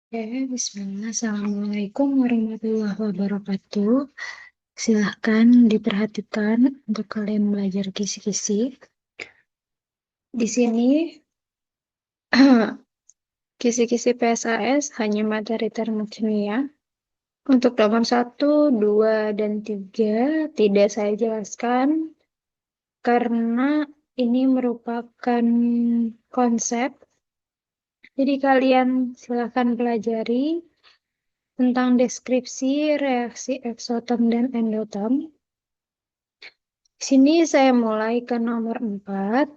Oke, bismillah. Assalamualaikum warahmatullahi wabarakatuh. Silahkan diperhatikan untuk kalian belajar kisi-kisi. Di sini, kisi-kisi PSAS hanya materi termokimia. Untuk nomor 1, 2, dan 3 tidak saya jelaskan karena ini merupakan konsep. Jadi kalian silahkan pelajari tentang deskripsi reaksi eksotom dan endotom. Di sini saya mulai ke nomor 4.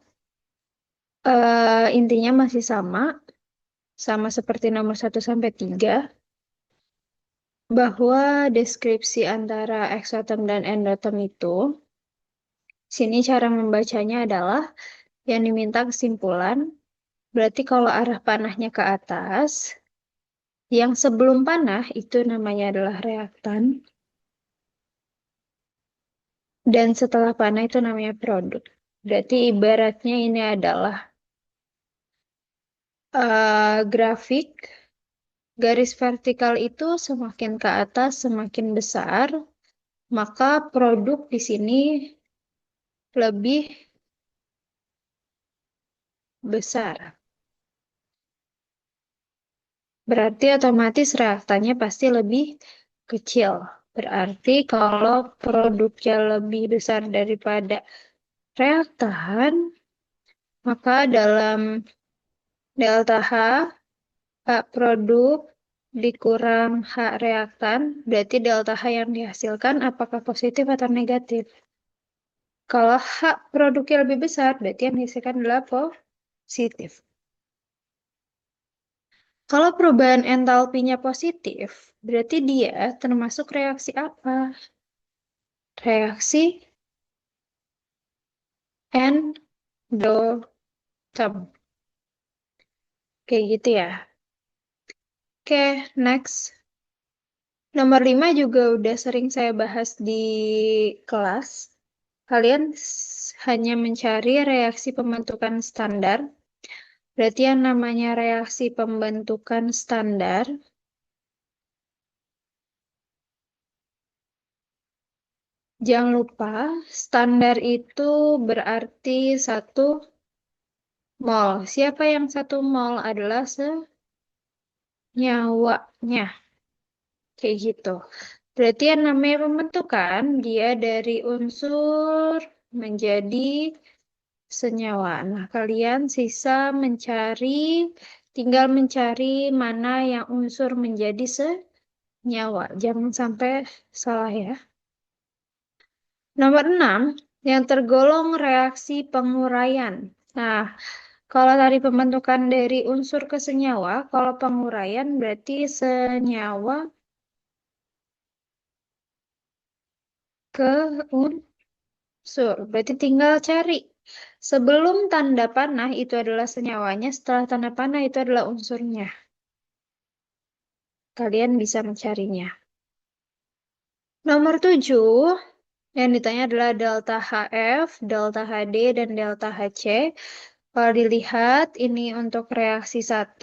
Intinya masih sama seperti nomor 1 sampai 3, bahwa deskripsi antara eksotom dan endotom itu, sini cara membacanya adalah yang diminta kesimpulan, berarti kalau arah panahnya ke atas, yang sebelum panah itu namanya adalah reaktan, dan setelah panah itu namanya produk. Berarti ibaratnya ini adalah grafik. Garis vertikal itu semakin ke atas, semakin besar, maka produk di sini lebih besar. Berarti otomatis reaktannya pasti lebih kecil. Berarti kalau produknya lebih besar daripada reaktan, maka dalam delta H, H produk dikurang H reaktan, berarti delta H yang dihasilkan apakah positif atau negatif? Kalau H produknya lebih besar, berarti yang dihasilkan adalah positif. Kalau perubahan entalpinya positif, berarti dia termasuk reaksi apa? Reaksi endotom. Kayak gitu ya. Oke, next. Nomor 5 juga udah sering saya bahas di kelas. Kalian hanya mencari reaksi pembentukan standar. Berarti yang namanya reaksi pembentukan standar, jangan lupa standar itu berarti 1 mol. Siapa yang 1 mol adalah senyawanya. Kayak gitu. Berarti yang namanya pembentukan, dia dari unsur menjadi senyawa. Nah, kalian tinggal mencari mana yang unsur menjadi senyawa. Jangan sampai salah ya. Nomor 6, yang tergolong reaksi penguraian. Nah, kalau tadi pembentukan dari unsur ke senyawa, kalau penguraian berarti senyawa ke unsur. Berarti tinggal cari. Sebelum tanda panah itu adalah senyawanya, setelah tanda panah itu adalah unsurnya. Kalian bisa mencarinya. Nomor 7, yang ditanya adalah delta HF, delta HD, dan delta HC. Kalau dilihat, ini untuk reaksi 1,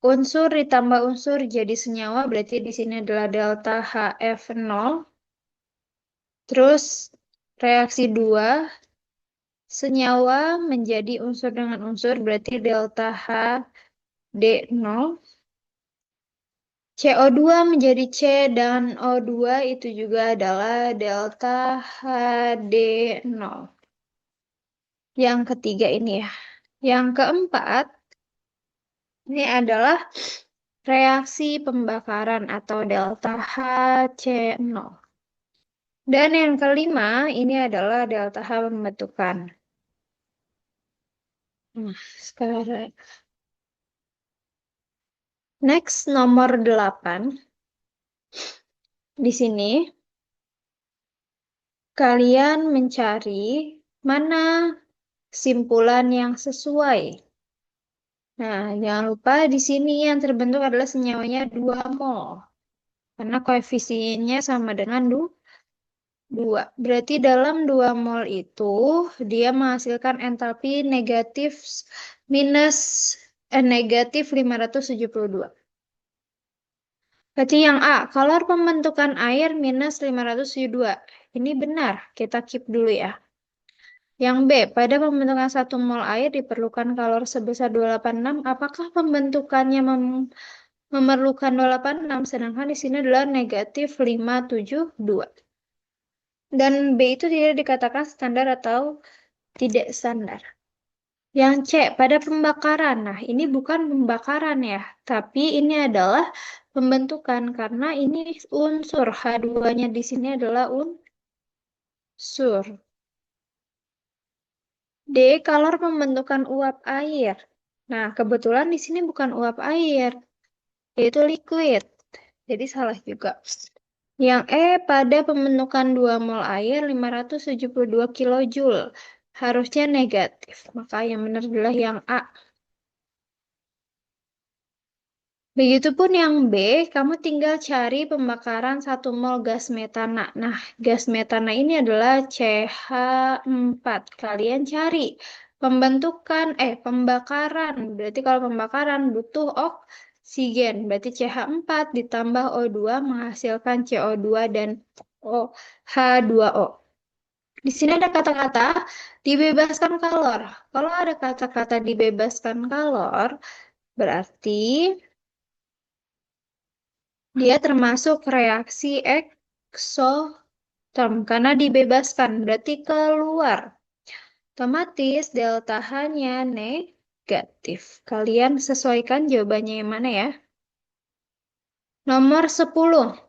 unsur ditambah unsur jadi senyawa, berarti di sini adalah delta HF0. Terus reaksi 2, senyawa menjadi unsur dengan unsur, berarti delta HD0. CO2 menjadi C dan O2 itu juga adalah delta HD0. Yang ketiga ini ya. Yang keempat, ini adalah reaksi pembakaran atau delta HC0. Dan yang kelima, ini adalah delta H pembentukan. Nah, sekarang next nomor 8. Di sini kalian mencari mana simpulan yang sesuai. Nah, jangan lupa di sini yang terbentuk adalah senyawanya 2 mol. Karena koefisiennya sama dengan 2. Berarti dalam 2 mol itu dia menghasilkan entalpi negatif minus negatif 572. Berarti yang A, kalor pembentukan air minus 572. Ini benar, kita keep dulu ya. Yang B, pada pembentukan 1 mol air diperlukan kalor sebesar 286. Apakah pembentukannya memerlukan 286, sedangkan di sini adalah negatif 572. Dan B itu tidak dikatakan standar atau tidak standar. Yang C, pada pembakaran. Nah, ini bukan pembakaran ya, tapi ini adalah pembentukan karena ini unsur. H2-nya di sini adalah unsur. D, kalor pembentukan uap air. Nah, kebetulan di sini bukan uap air, yaitu liquid. Jadi salah juga. Yang E, pada pembentukan 2 mol air 572 kilojoule. Harusnya negatif. Maka yang benar adalah yang A. Begitupun yang B, kamu tinggal cari pembakaran 1 mol gas metana. Nah, gas metana ini adalah CH4. Kalian cari pembakaran. Berarti kalau pembakaran butuh oksigen. Berarti CH4 ditambah O2 menghasilkan CO2 dan H2O. Di sini ada kata-kata dibebaskan kalor. Kalau ada kata-kata dibebaskan kalor, berarti dia termasuk reaksi eksoterm karena dibebaskan, berarti keluar. Otomatis delta H-nya negatif. Kalian sesuaikan jawabannya yang mana ya? Nomor 10.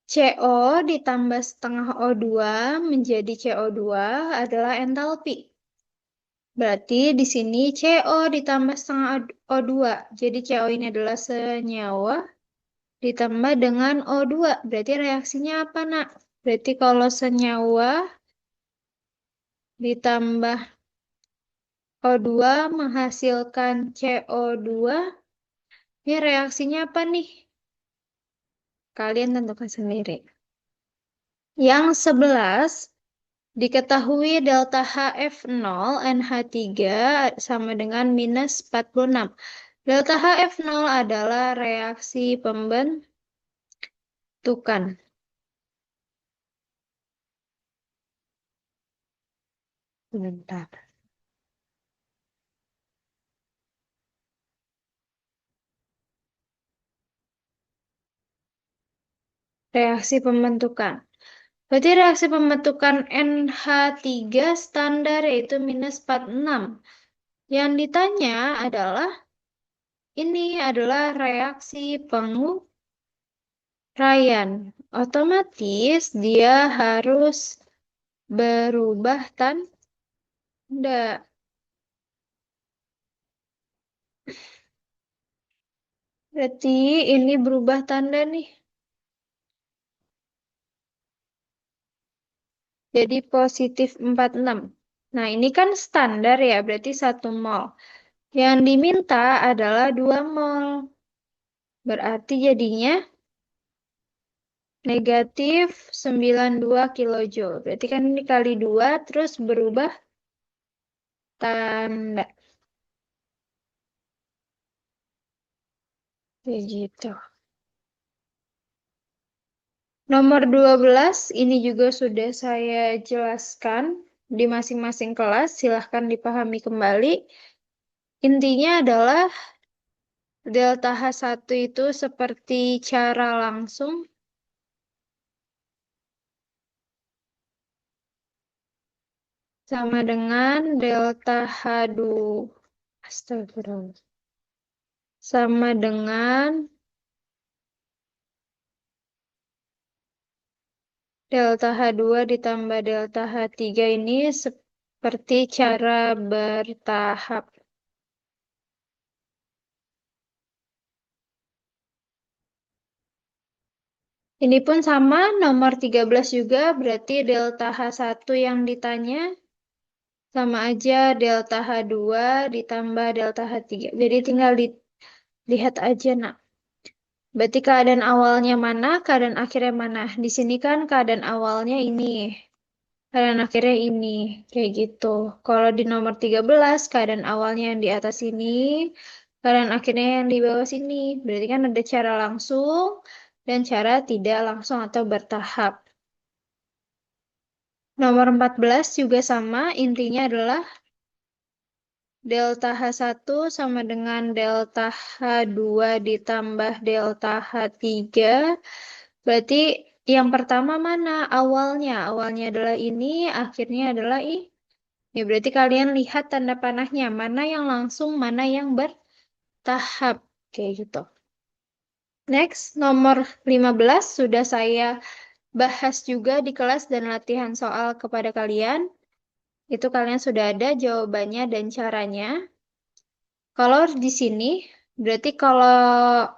CO ditambah setengah O2 menjadi CO2 adalah entalpi. Berarti di sini CO ditambah setengah O2. Jadi CO ini adalah senyawa ditambah dengan O2. Berarti reaksinya apa, Nak? Berarti kalau senyawa ditambah O2 menghasilkan CO2, ini reaksinya apa nih? Kalian tentukan sendiri. Yang 11, diketahui delta HF0 NH3 sama dengan minus 46. Delta HF0 adalah reaksi pembentukan. Bentar. Reaksi pembentukan. Berarti reaksi pembentukan NH3 standar yaitu minus 46. Yang ditanya adalah, ini adalah reaksi penguraian. Otomatis dia harus berubah tanda. Berarti ini berubah tanda nih. Jadi positif 46. Nah, ini kan standar ya, berarti 1 mol. Yang diminta adalah 2 mol. Berarti jadinya negatif 92 kilojoule. Berarti kan ini kali 2, terus berubah tanda. Kayak gitu. Nomor 12, ini juga sudah saya jelaskan di masing-masing kelas. Silahkan dipahami kembali. Intinya adalah delta H1 itu seperti cara langsung sama dengan delta H2. Astagfirullah. Sama dengan delta H2 ditambah delta H3 ini seperti cara bertahap. Ini pun sama, nomor 13 juga, berarti delta H1 yang ditanya sama aja delta H2 ditambah delta H3. Jadi tinggal dilihat aja, nak. Berarti keadaan awalnya mana, keadaan akhirnya mana. Di sini kan keadaan awalnya ini. keadaan akhirnya ini. Kayak gitu. Kalau di nomor 13, keadaan awalnya yang di atas ini, keadaan akhirnya yang di bawah sini. Berarti kan ada cara langsung dan cara tidak langsung atau bertahap. Nomor 14 juga sama, intinya adalah delta H1 sama dengan delta H2 ditambah delta H3. Berarti yang pertama mana? Awalnya. Awalnya adalah ini, akhirnya adalah ini. Ya, berarti kalian lihat tanda panahnya. Mana yang langsung, mana yang bertahap. Kayak gitu. Next, nomor 15 sudah saya bahas juga di kelas dan latihan soal kepada kalian. Itu kalian sudah ada jawabannya dan caranya. Kalau di sini, berarti kalau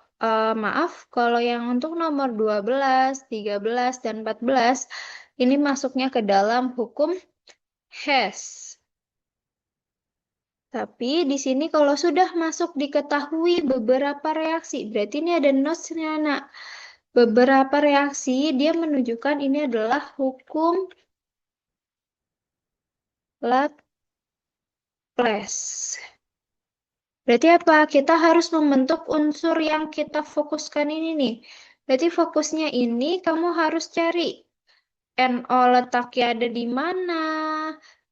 maaf, kalau yang untuk nomor 12, 13, dan 14, ini masuknya ke dalam hukum Hess. Tapi di sini kalau sudah masuk diketahui beberapa reaksi, berarti ini ada notes-nya, nak. Beberapa reaksi, dia menunjukkan ini adalah hukum Laplace. Berarti apa? Kita harus membentuk unsur yang kita fokuskan ini nih. Berarti fokusnya ini kamu harus cari NO letaknya ada di mana,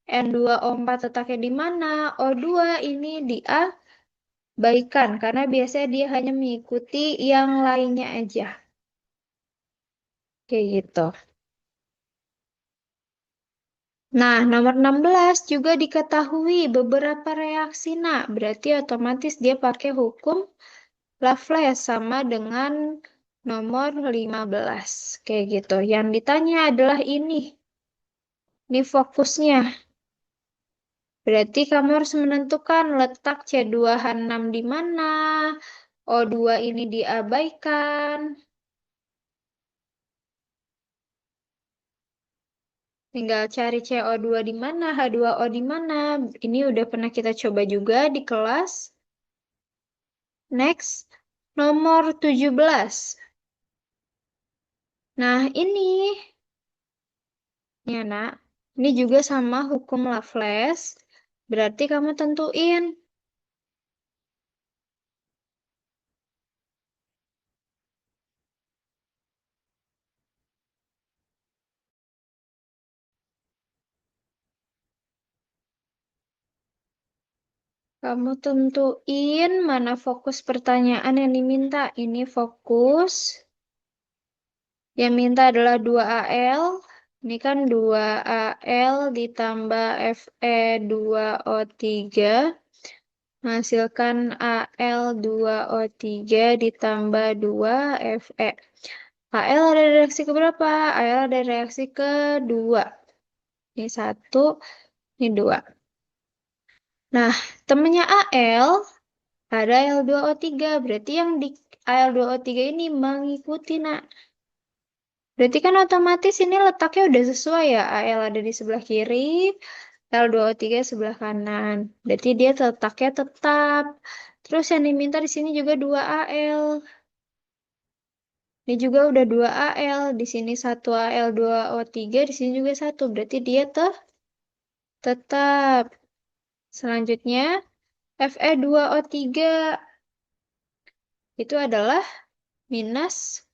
N2O4 letaknya di mana, O2 ini diabaikan karena biasanya dia hanya mengikuti yang lainnya aja. Kayak gitu. Nah, nomor 16 juga diketahui beberapa reaksi. Nah, berarti otomatis dia pakai hukum Laplace sama dengan nomor 15. Kayak gitu. Yang ditanya adalah ini. Ini fokusnya. Berarti kamu harus menentukan letak C2H6 di mana. O2 ini diabaikan. Tinggal cari CO2 di mana, H2O di mana. Ini udah pernah kita coba juga di kelas. Next, nomor 17. Nah, ini ya, nak. Ini juga sama hukum Laplace. Berarti kamu tentuin. Kamu tentuin mana fokus pertanyaan yang diminta. Ini fokus. Yang minta adalah 2Al. Ini kan 2Al ditambah Fe2O3. Menghasilkan Al2O3 ditambah 2 Fe. Al ada reaksi ke berapa? Al ada reaksi kedua. Ini 1, ini 2. Nah, temennya Al ada Al2O3. Berarti yang di Al2O3 ini mengikuti, nak. Berarti kan otomatis ini letaknya udah sesuai ya. Al ada di sebelah kiri, L2O3 sebelah kanan. Berarti dia letaknya tetap. Terus yang diminta di sini juga 2Al. Ini juga udah 2Al. Di sini 1Al 2O3, di sini juga 1. Berarti dia tetap. Selanjutnya, Fe2O3 itu adalah minus.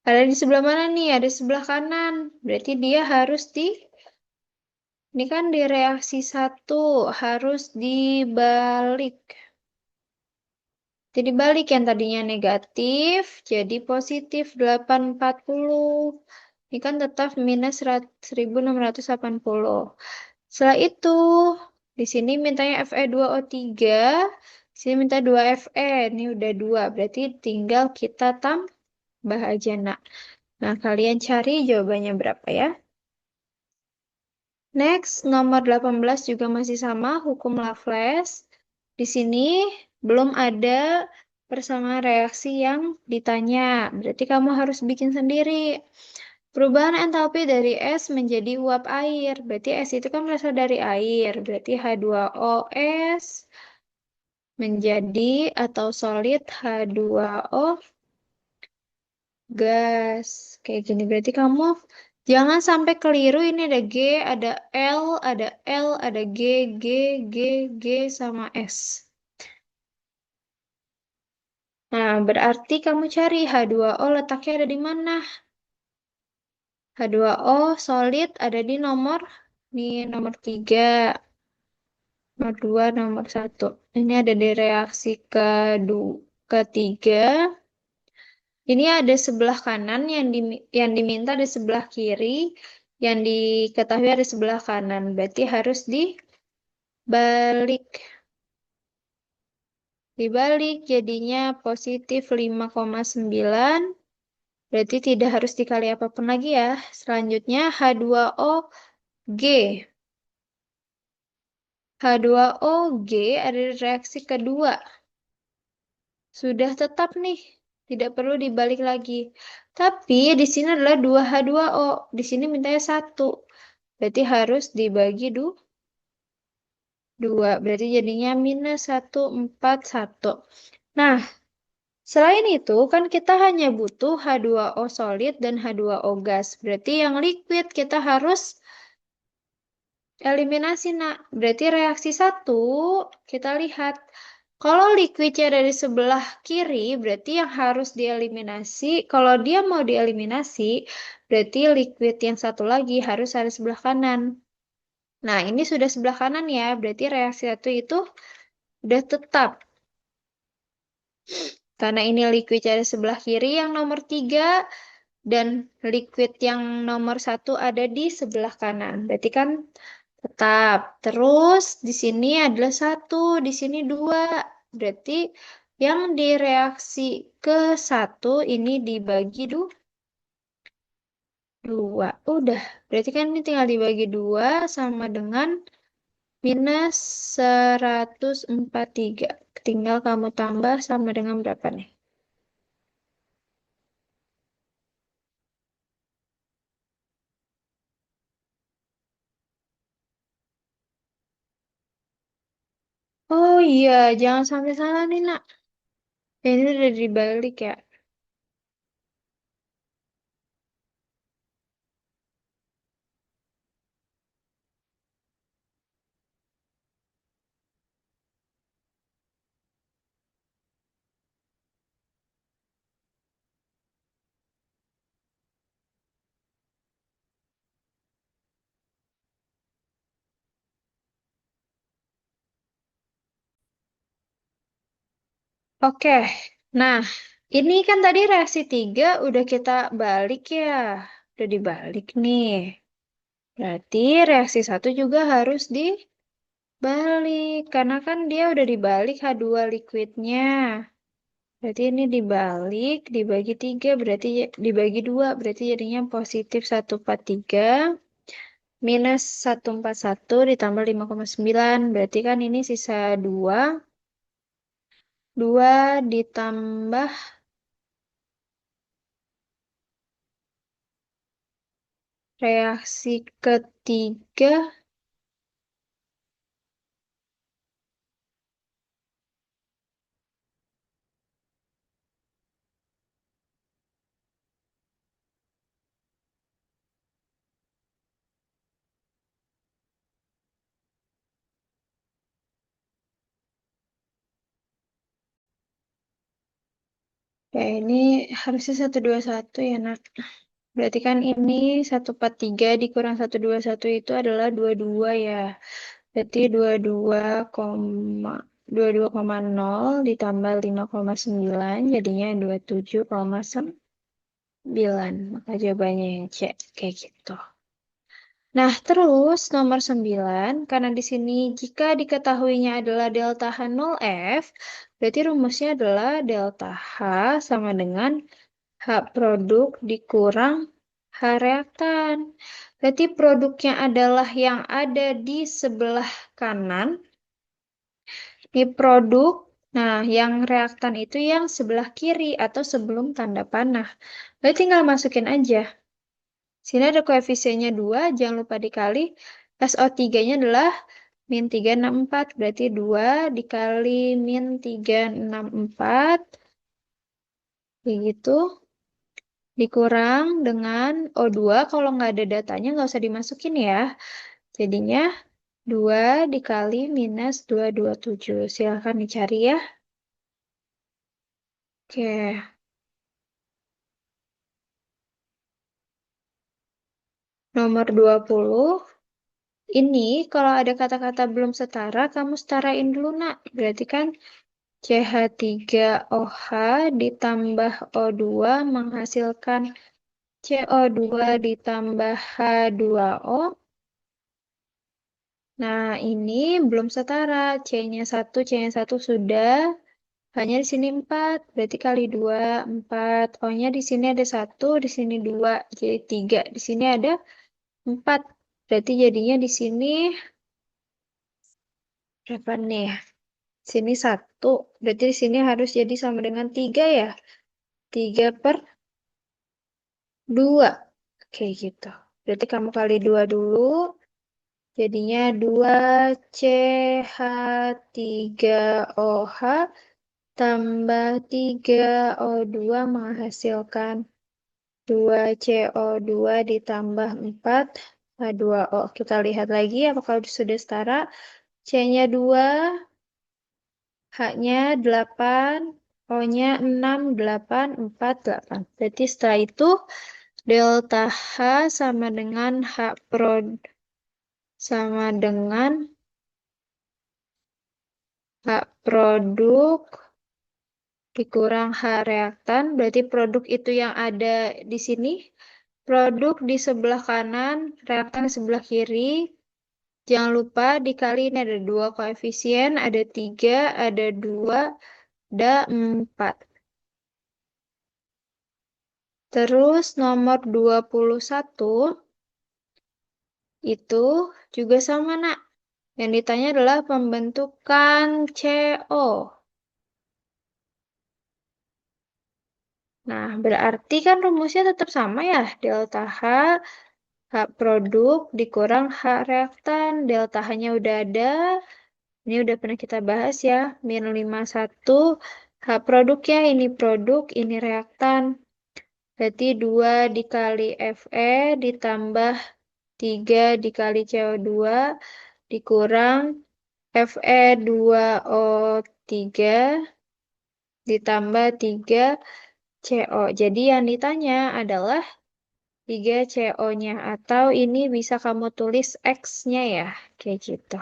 Ada di sebelah mana nih? Ada di sebelah kanan. Berarti dia harus ini kan di reaksi 1 harus dibalik. Jadi balik yang tadinya negatif jadi positif 840. Ini kan tetap minus 1680. Setelah itu di sini mintanya Fe2O3, di sini minta 2Fe. Ini udah 2, berarti tinggal kita tambah aja, nak. Nah, kalian cari jawabannya berapa ya? Next, nomor 18 juga masih sama, hukum Laplace. Di sini belum ada persamaan reaksi yang ditanya. Berarti kamu harus bikin sendiri. Perubahan entalpi dari es menjadi uap air. Berarti es itu kan berasal dari air. Berarti H2OS menjadi atau solid H2O gas. Kayak gini. Berarti kamu Jangan sampai keliru, ini ada G, ada L, ada G, G, G sama S. Nah, berarti kamu cari H2O letaknya ada di mana? H2O solid ada di nomor, nih nomor 3, nomor 2, nomor 1. Ini ada di reaksi ketiga. Ini ada sebelah kanan yang diminta di sebelah kiri, yang diketahui ada sebelah kanan. Berarti harus dibalik. Dibalik jadinya positif 5,9. Berarti tidak harus dikali apapun lagi ya. Selanjutnya H2O G. H2O G ada di reaksi kedua. Sudah tetap nih, tidak perlu dibalik lagi. Tapi di sini adalah 2H2O. Di sini mintanya 1. Berarti harus dibagi 2. Berarti jadinya minus 141. Nah, selain itu kan kita hanya butuh H2O solid dan H2O gas. Berarti yang liquid kita harus eliminasi, nak. Berarti reaksi 1, kita lihat. Kalau liquidnya dari sebelah kiri, berarti yang harus dieliminasi. Kalau dia mau dieliminasi, berarti liquid yang satu lagi harus ada sebelah kanan. Nah, ini sudah sebelah kanan ya. Berarti reaksi 1 itu udah tetap. Karena ini liquid dari sebelah kiri yang nomor 3, dan liquid yang nomor 1 ada di sebelah kanan. Berarti kan tetap. Terus di sini adalah 1, di sini 2. Berarti yang direaksi ke 1 ini dibagi 2. Udah. Berarti kan ini tinggal dibagi 2 sama dengan minus 143. Tinggal kamu tambah sama dengan berapa nih? Oh iya, jangan sampai salah nih, nak. Ini udah dibalik ya. Oke, nah ini kan tadi reaksi 3 udah kita balik ya. Udah dibalik nih. Berarti reaksi 1 juga harus dibalik. Karena kan dia udah dibalik H2 liquidnya. Berarti ini dibalik, dibagi 3, berarti dibagi 2. Berarti jadinya positif 143 minus 141 ditambah 5,9. Berarti kan ini sisa 2. 2 ditambah reaksi ketiga. Ya, ini harusnya 121 ya, nak. Berarti kan ini 143 dikurang 121 itu adalah 22 ya. Berarti 22,0 ditambah 5,9 jadinya 27,9. Maka jawabannya yang C. Kayak gitu. Nah, terus nomor 9, karena di sini jika diketahuinya adalah delta H0F, berarti rumusnya adalah delta H sama dengan H produk dikurang H reaktan. Berarti produknya adalah yang ada di sebelah kanan. Ini produk, nah yang reaktan itu yang sebelah kiri atau sebelum tanda panah. Berarti tinggal masukin aja. Sini ada koefisiennya 2, jangan lupa dikali. SO3-nya adalah min 364, berarti 2 dikali min 364. Begitu. dikurang dengan O2. Kalau nggak ada datanya nggak usah dimasukin ya. Jadinya 2 dikali minus 227. Silahkan dicari ya. Oke, nomor 20. Ini kalau ada kata-kata belum setara, kamu setarain dulu, nak. Berarti kan CH3OH ditambah O2 menghasilkan CO2 ditambah H2O. Nah, ini belum setara. C-nya 1, C-nya 1 sudah. Hanya di sini 4, berarti kali 2, 4. O-nya di sini ada 1, di sini 2, jadi 3. Di sini ada 4. Berarti jadinya di sini berapa nih? Sini 1. Berarti di sini harus jadi sama dengan 3 ya. 3 per 2. Oke, gitu. Berarti kamu kali 2 dulu. Jadinya 2CH3OH tambah 3O2 menghasilkan 2CO2 ditambah 4 H2O. Kita lihat lagi apakah sudah setara. C-nya 2, H-nya 8, O-nya 6, 8, 4, 8. Berarti setelah itu delta H sama dengan sama dengan H produk dikurang H reaktan. Berarti produk itu yang ada di sini. Produk di sebelah kanan, reaktan di sebelah kiri. Jangan lupa dikali ini ada 2 koefisien, ada 3, ada 2, ada 4. Terus nomor 21 itu juga sama, nak. Yang ditanya adalah pembentukan CO. Nah, berarti kan rumusnya tetap sama ya. Delta H, H produk dikurang H reaktan. Delta H-nya udah ada. Ini udah pernah kita bahas ya. Min 51. H produknya ini produk, ini reaktan. Berarti 2 dikali Fe ditambah 3 dikali CO2 dikurang Fe2O3 ditambah 3 CO. Jadi yang ditanya adalah 3 CO-nya atau ini bisa kamu tulis X-nya ya. Kayak gitu.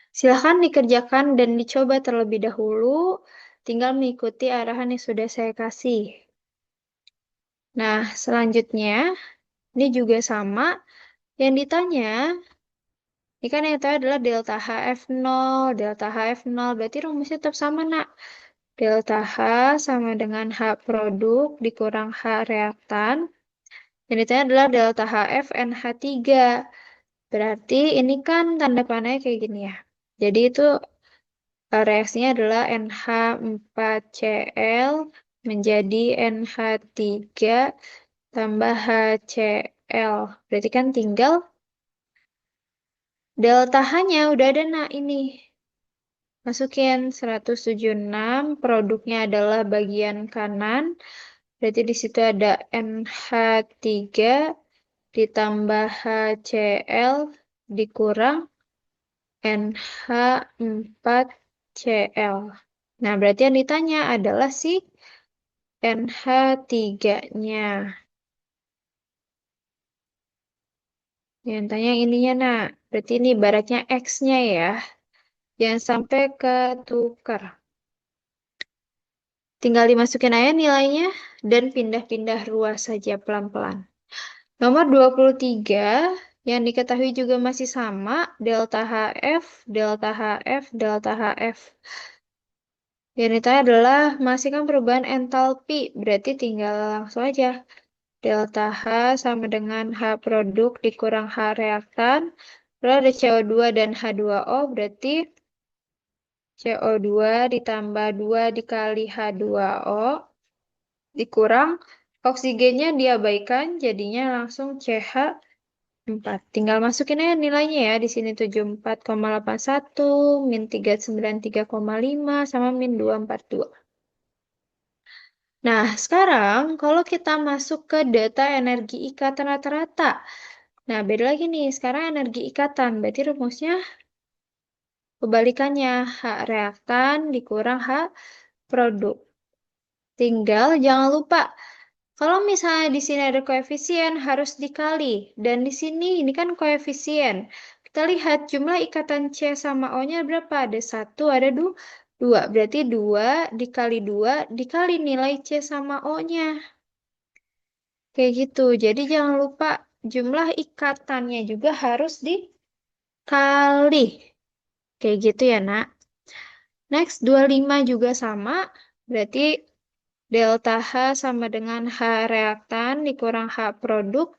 Silahkan dikerjakan dan dicoba terlebih dahulu. Tinggal mengikuti arahan yang sudah saya kasih. Nah, selanjutnya ini juga sama. Yang ditanya, ini kan yang tadi adalah delta HF0. Delta HF0 berarti rumusnya tetap sama, nak. Delta H sama dengan H produk dikurang H reaktan. Yang ditanya adalah delta HF NH3. Berarti ini kan tanda panahnya kayak gini ya. Jadi itu reaksinya adalah NH4Cl menjadi NH3 tambah HCl. Berarti kan tinggal delta H-nya udah ada, nah ini. Masukin 176, produknya adalah bagian kanan. Berarti di situ ada NH3 ditambah HCl dikurang NH4Cl. Nah, berarti yang ditanya adalah si NH3-nya. Yang tanya ininya, nak. Berarti ini ibaratnya X-nya ya. Jangan sampai ketukar. Tinggal dimasukin aja nilainya dan pindah-pindah ruas saja pelan-pelan. Nomor 23 yang diketahui juga masih sama, delta HF, delta HF, delta HF. Yang ditanya adalah masih kan perubahan entalpi, berarti tinggal langsung aja. Delta H sama dengan H produk dikurang H reaktan. Lalu ada CO2 dan H2O, berarti CO2 ditambah 2 dikali H2O dikurang oksigennya diabaikan, jadinya langsung CH4. Tinggal masukin aja nilainya ya. Di sini 74,81, min 393,5, sama min 242. Nah, sekarang kalau kita masuk ke data energi ikatan rata-rata. Nah, beda lagi nih. Sekarang energi ikatan. Berarti rumusnya kebalikannya. H reaktan dikurang H produk. Tinggal jangan lupa, kalau misalnya di sini ada koefisien harus dikali. Dan di sini ini kan koefisien. Kita lihat jumlah ikatan C sama O-nya berapa? Ada 1, ada 2. Berarti 2 dikali 2 dikali nilai C sama O-nya. Kayak gitu. Jadi jangan lupa jumlah ikatannya juga harus dikali. Kayak gitu ya, Nak. Next, 25 juga sama. Berarti delta H sama dengan H reaktan dikurang H produk.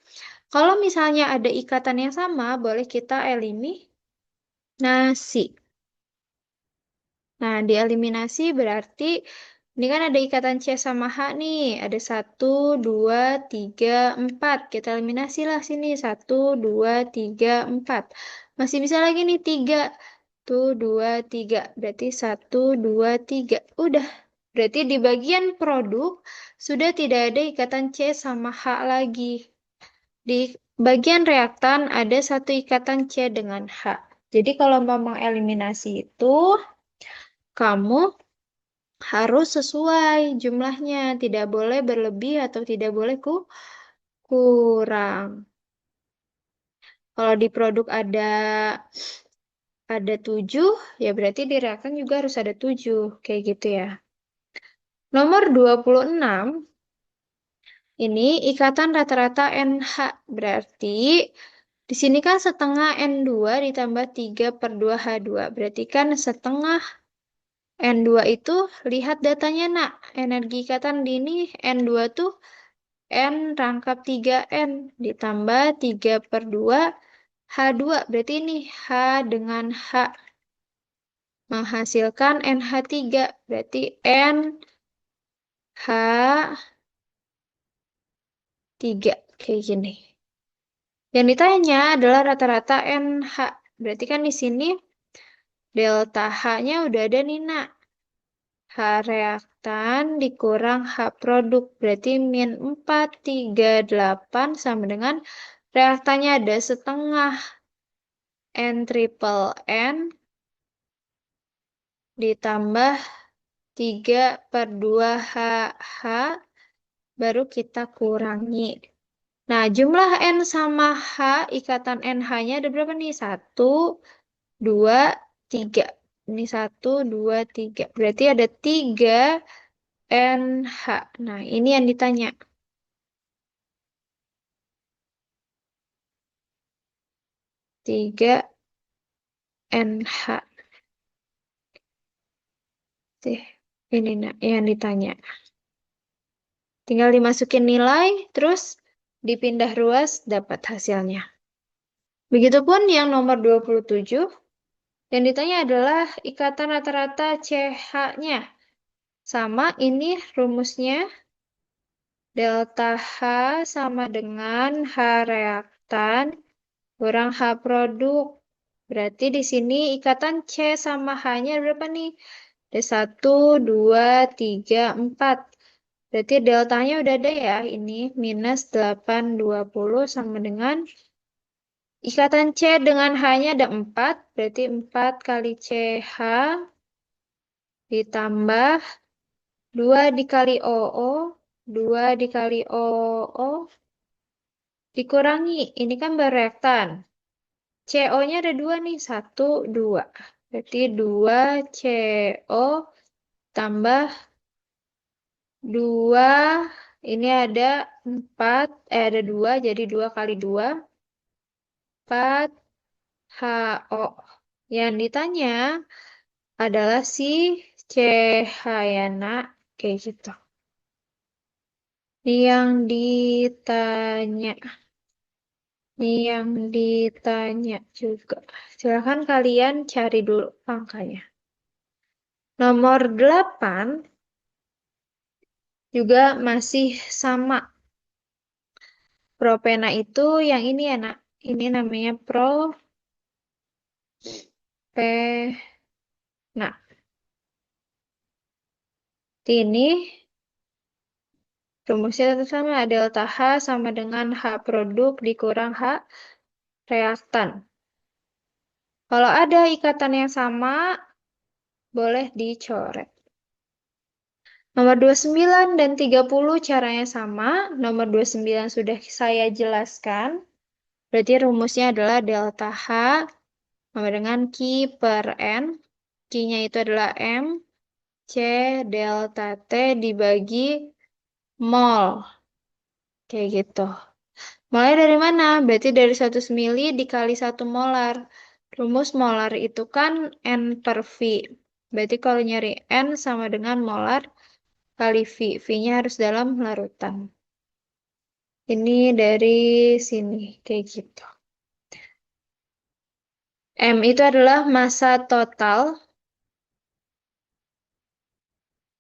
Kalau misalnya ada ikatan yang sama, boleh kita eliminasi. Nah, dieliminasi berarti ini kan ada ikatan C sama H nih. Ada 1, 2, 3, 4. Kita eliminasi lah sini. 1, 2, 3, 4. Masih bisa lagi nih 3. Tuh, 2, 3. Berarti 1, 2, 3. Udah. Berarti di bagian produk sudah tidak ada ikatan C sama H lagi. Di bagian reaktan ada satu ikatan C dengan H. Jadi kalau mau mengeliminasi itu, kamu harus sesuai jumlahnya, tidak boleh berlebih atau tidak boleh kurang. Kalau di produk ada 7, ya berarti di reaktan juga harus ada 7, kayak gitu ya. Nomor 26, ini ikatan rata-rata NH, berarti di sini kan setengah N2 ditambah 3 per 2 H2, berarti kan setengah N2 itu, lihat datanya nak, energi ikatan di ini N2 tuh N rangkap 3N ditambah 3 per 2 H2. Berarti ini H dengan H menghasilkan NH3. Berarti NH3. Kayak gini. Yang ditanya adalah rata-rata NH. Berarti kan di sini delta H-nya udah ada nih nak. H reaktan dikurang H produk. Berarti min 4, 3, 8 sama dengan reaktannya ada setengah N triple N ditambah 3 per 2 H baru kita kurangi. Nah, jumlah N sama H, ikatan NH-nya ada berapa nih? 1, 2, 3. Ini 1, 2, 3. Berarti ada 3 NH. Nah, ini yang ditanya. 3 NH. Ini nah, yang ditanya. Tinggal dimasukin nilai, terus dipindah ruas, dapat hasilnya. Begitupun yang nomor 27, yang ditanya adalah ikatan rata-rata CH-nya. Sama, ini rumusnya delta H sama dengan H reaktan kurang H produk. Berarti di sini ikatan C sama H-nya berapa nih? Ada 1, 2, 3, 4. Berarti deltanya udah ada ya. Ini minus 8, 20 sama dengan ikatan C dengan H-nya ada 4. Berarti 4 kali CH ditambah 2 dikali OO. 2 dikali OO dikurangi. Ini kan bereaktan. CO-nya ada 2 nih. 1, 2. Berarti 2 CO tambah 2. Ini ada 4. Ada 2. Jadi 2 kali 2. 4 HO. Yang ditanya adalah si CH ya nak. Kayak gitu. Yang ditanya. Yang ditanya juga. Silahkan kalian cari dulu angkanya. Nomor 8 juga masih sama. Propena itu yang ini ya nak. Ini namanya propena. Ini Rumusnya tetap sama, delta H sama dengan H produk dikurang H reaktan. Kalau ada ikatan yang sama, boleh dicoret. Nomor 29 dan 30 caranya sama. Nomor 29 sudah saya jelaskan. Berarti rumusnya adalah delta H sama dengan Q per N. Q-nya itu adalah M. C delta T dibagi mol. Kayak gitu. Mulai dari mana? Berarti dari 100 mili dikali 1 molar. Rumus molar itu kan N per V. Berarti kalau nyari N sama dengan molar kali V. V-nya harus dalam larutan. Ini dari sini. Kayak gitu. M itu adalah massa total.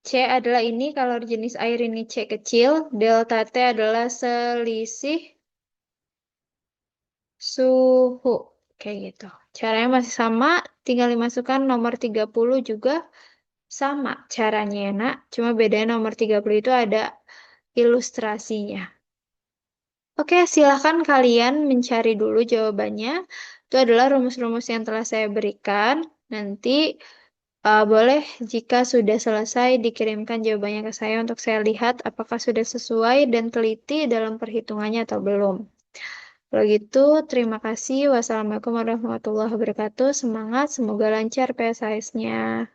C adalah ini, kalau jenis air ini C kecil. Delta T adalah selisih suhu. Kayak gitu. Caranya masih sama, tinggal dimasukkan nomor 30 juga sama caranya ya, Nak. Cuma bedanya nomor 30 itu ada ilustrasinya. Oke, silahkan kalian mencari dulu jawabannya. Itu adalah rumus-rumus yang telah saya berikan. Nanti boleh jika sudah selesai dikirimkan jawabannya ke saya untuk saya lihat apakah sudah sesuai dan teliti dalam perhitungannya atau belum. Kalau gitu, terima kasih. Wassalamualaikum warahmatullahi wabarakatuh. Semangat, semoga lancar PSAS-nya.